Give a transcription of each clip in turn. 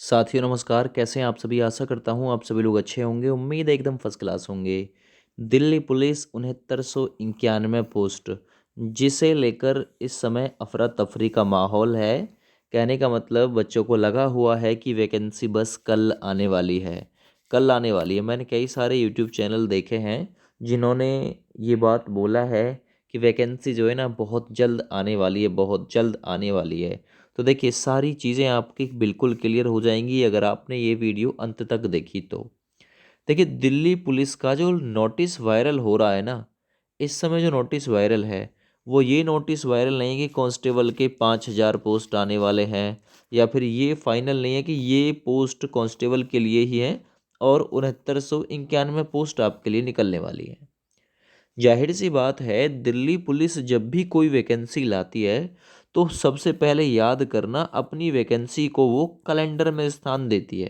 साथियों नमस्कार, कैसे हैं आप सभी। आशा करता हूँ आप सभी लोग अच्छे होंगे। उम्मीद है एकदम फर्स्ट क्लास होंगे। दिल्ली पुलिस 6991 पोस्ट, जिसे लेकर इस समय अफरा तफरी का माहौल है। कहने का मतलब बच्चों को लगा हुआ है कि वैकेंसी बस कल आने वाली है, कल आने वाली है। मैंने कई सारे यूट्यूब चैनल देखे हैं जिन्होंने ये बात बोला है कि वैकेंसी जो है ना बहुत जल्द आने वाली है, बहुत जल्द आने वाली है। तो देखिए सारी चीज़ें आपकी बिल्कुल क्लियर हो जाएंगी अगर आपने ये वीडियो अंत तक देखी तो। देखिए दिल्ली पुलिस का जो नोटिस वायरल हो रहा है ना, इस समय जो नोटिस वायरल है वो ये नोटिस वायरल नहीं है कि कांस्टेबल के 5000 पोस्ट आने वाले हैं, या फिर ये फाइनल नहीं है कि ये पोस्ट कांस्टेबल के लिए ही है और 6991 पोस्ट आपके लिए निकलने वाली है। जाहिर सी बात है, दिल्ली पुलिस जब भी कोई वैकेंसी लाती है तो सबसे पहले याद करना, अपनी वैकेंसी को वो कैलेंडर में स्थान देती है।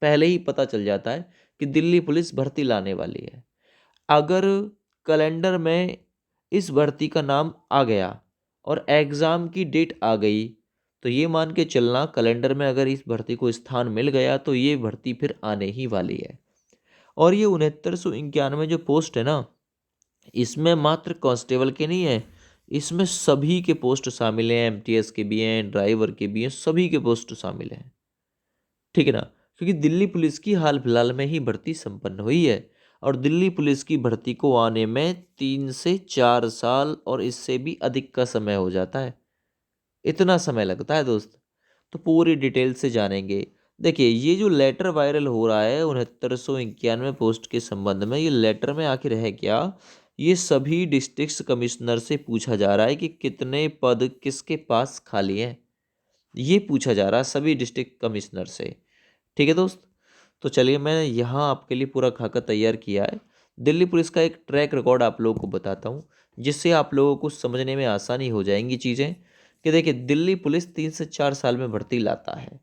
पहले ही पता चल जाता है कि दिल्ली पुलिस भर्ती लाने वाली है। अगर कैलेंडर में इस भर्ती का नाम आ गया और एग्ज़ाम की डेट आ गई, तो ये मान के चलना कैलेंडर में अगर इस भर्ती को स्थान मिल गया तो ये भर्ती फिर आने ही वाली है। और ये 6991 जो पोस्ट है ना, इसमें मात्र कांस्टेबल के नहीं है, इसमें सभी के पोस्ट शामिल हैं। एमटीएस के भी हैं, ड्राइवर के भी हैं, सभी के पोस्ट शामिल हैं। ठीक है ना। क्योंकि दिल्ली पुलिस की हाल फिलहाल में ही भर्ती संपन्न हुई है और दिल्ली पुलिस की भर्ती को आने में 3 से 4 साल और इससे भी अधिक का समय हो जाता है। इतना समय लगता है दोस्त। तो पूरी डिटेल से जानेंगे। देखिए ये जो लेटर वायरल हो रहा है 6991 पोस्ट के संबंध में, ये लेटर में आखिर है क्या? ये सभी डिस्ट्रिक्ट कमिश्नर से पूछा जा रहा है कि कितने पद किसके पास खाली हैं। ये पूछा जा रहा है सभी डिस्ट्रिक्ट कमिश्नर से। ठीक है दोस्त। तो चलिए मैंने यहाँ आपके लिए पूरा खाका तैयार किया है। दिल्ली पुलिस का एक ट्रैक रिकॉर्ड आप लोगों को बताता हूँ, जिससे आप लोगों को समझने में आसानी हो जाएंगी चीज़ें। कि देखिए दिल्ली पुलिस 3 से 4 साल में भर्ती लाता है।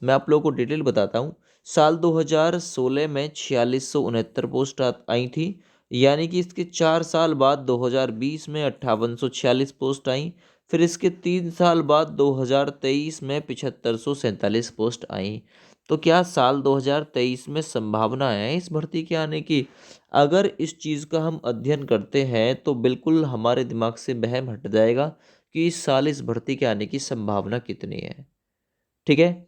मैं आप लोगों को डिटेल बताता हूँ। साल 2016 में 4669 पोस्ट आई थी, यानी कि इसके 4 साल बाद 2020 में 5846 पोस्ट आई। फिर इसके 3 साल बाद 2023 में 7547 पोस्ट आई। तो क्या साल 2023 में संभावना है इस भर्ती के आने की? अगर इस चीज़ का हम अध्ययन करते हैं तो बिल्कुल हमारे दिमाग से वहम हट जाएगा कि इस साल इस भर्ती के आने की संभावना कितनी है। ठीक है।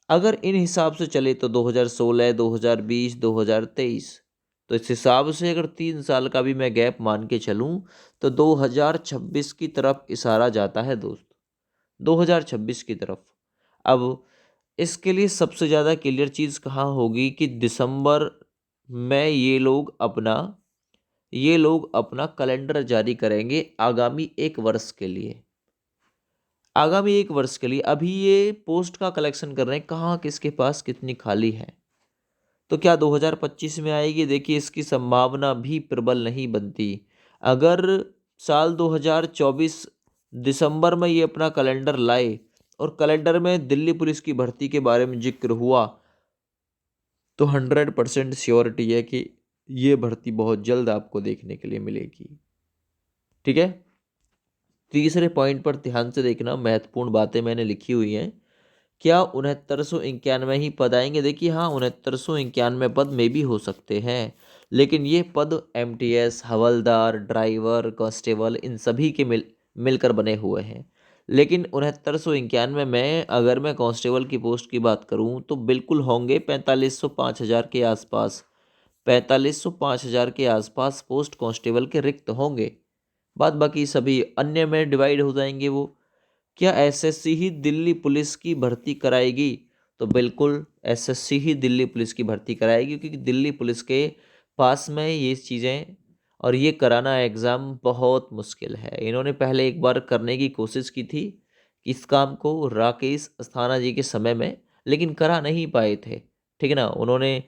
अगर इन हिसाब से चले तो 2016, 2020, 2023, तो इस हिसाब से अगर 3 साल का भी मैं गैप मान के चलूं तो 2026 की तरफ इशारा जाता है दोस्त। 2026 की तरफ। अब इसके लिए सबसे ज़्यादा क्लियर चीज़ कहाँ होगी कि दिसंबर में ये लोग अपना कैलेंडर जारी करेंगे आगामी 1 वर्ष के लिए। आगामी 1 वर्ष के लिए अभी ये पोस्ट का कलेक्शन कर रहे हैं, कहाँ किसके पास कितनी खाली है। तो क्या 2025 में आएगी? देखिए इसकी संभावना भी प्रबल नहीं बनती। अगर साल 2024 दिसंबर में ये अपना कैलेंडर लाए और कैलेंडर में दिल्ली पुलिस की भर्ती के बारे में जिक्र हुआ, तो 100% श्योरिटी है कि ये भर्ती बहुत जल्द आपको देखने के लिए मिलेगी। ठीक है। तीसरे पॉइंट पर ध्यान से देखना, महत्वपूर्ण बातें मैंने लिखी हुई हैं। क्या 6991 ही पद आएंगे? देखिए हाँ, 6991 पद में भी हो सकते हैं, लेकिन ये पद एमटीएस, हवलदार, ड्राइवर, कांस्टेबल इन सभी के मिलकर बने हुए हैं। लेकिन 6991 में अगर मैं कांस्टेबल की पोस्ट की बात करूं तो बिल्कुल होंगे 4500 5000 के आसपास। 4500 5000 के आसपास पोस्ट कांस्टेबल के रिक्त होंगे। बाद बाकी सभी अन्य में डिवाइड हो जाएंगे वो। क्या एसएससी ही दिल्ली पुलिस की भर्ती कराएगी? तो बिल्कुल एसएससी ही दिल्ली पुलिस की भर्ती कराएगी, क्योंकि दिल्ली पुलिस के पास में ये चीज़ें और ये कराना एग्ज़ाम बहुत मुश्किल है। इन्होंने पहले एक बार करने की कोशिश की थी इस काम को राकेश अस्थाना जी के समय में, लेकिन करा नहीं पाए थे। ठीक है ना। उन्होंने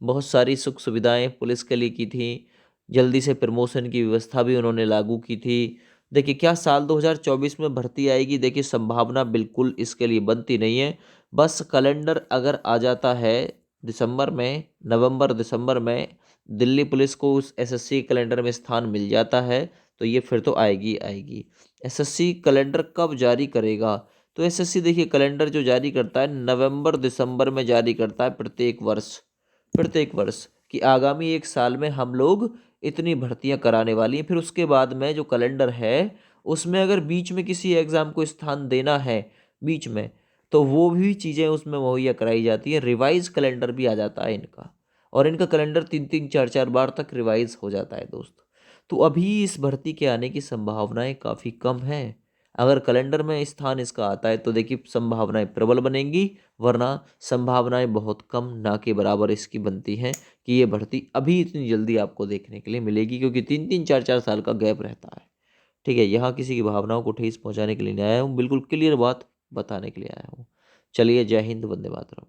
बहुत सारी सुख सुविधाएं पुलिस के लिए की थी, जल्दी से प्रमोशन की व्यवस्था भी उन्होंने लागू की थी। देखिए क्या साल 2024 में भर्ती आएगी? देखिए संभावना बिल्कुल इसके लिए बनती नहीं है। बस कैलेंडर अगर आ जाता है दिसंबर में, नवंबर दिसंबर में दिल्ली पुलिस को उस एसएससी कैलेंडर में स्थान मिल जाता है तो ये फिर तो आएगी आएगी। एसएससी कैलेंडर कब जारी करेगा? तो एसएससी देखिए कैलेंडर जो जारी करता है नवंबर दिसंबर में जारी करता है प्रत्येक वर्ष कि आगामी एक साल में हम लोग इतनी भर्तियां कराने वाली हैं। फिर उसके बाद में जो कैलेंडर है उसमें अगर बीच में किसी एग्ज़ाम को स्थान देना है बीच में, तो वो भी चीज़ें उसमें मुहैया कराई जाती हैं। रिवाइज कैलेंडर भी आ जाता है इनका, और इनका कैलेंडर 3-3 4-4 बार तक रिवाइज हो जाता है दोस्त। तो अभी इस भर्ती के आने की संभावनाएं काफ़ी कम हैं। अगर कैलेंडर में स्थान इसका आता है तो देखिए संभावनाएं प्रबल बनेंगी, वरना संभावनाएं बहुत कम ना के बराबर इसकी बनती हैं कि ये भर्ती अभी इतनी जल्दी आपको देखने के लिए मिलेगी, क्योंकि 3-3 4-4 साल का गैप रहता है। ठीक है, यहाँ किसी की भावनाओं को ठेस पहुंचाने के लिए नहीं आया हूँ, बिल्कुल क्लियर बात बताने के लिए आया हूँ। चलिए, जय हिंद, वंदे मातरम।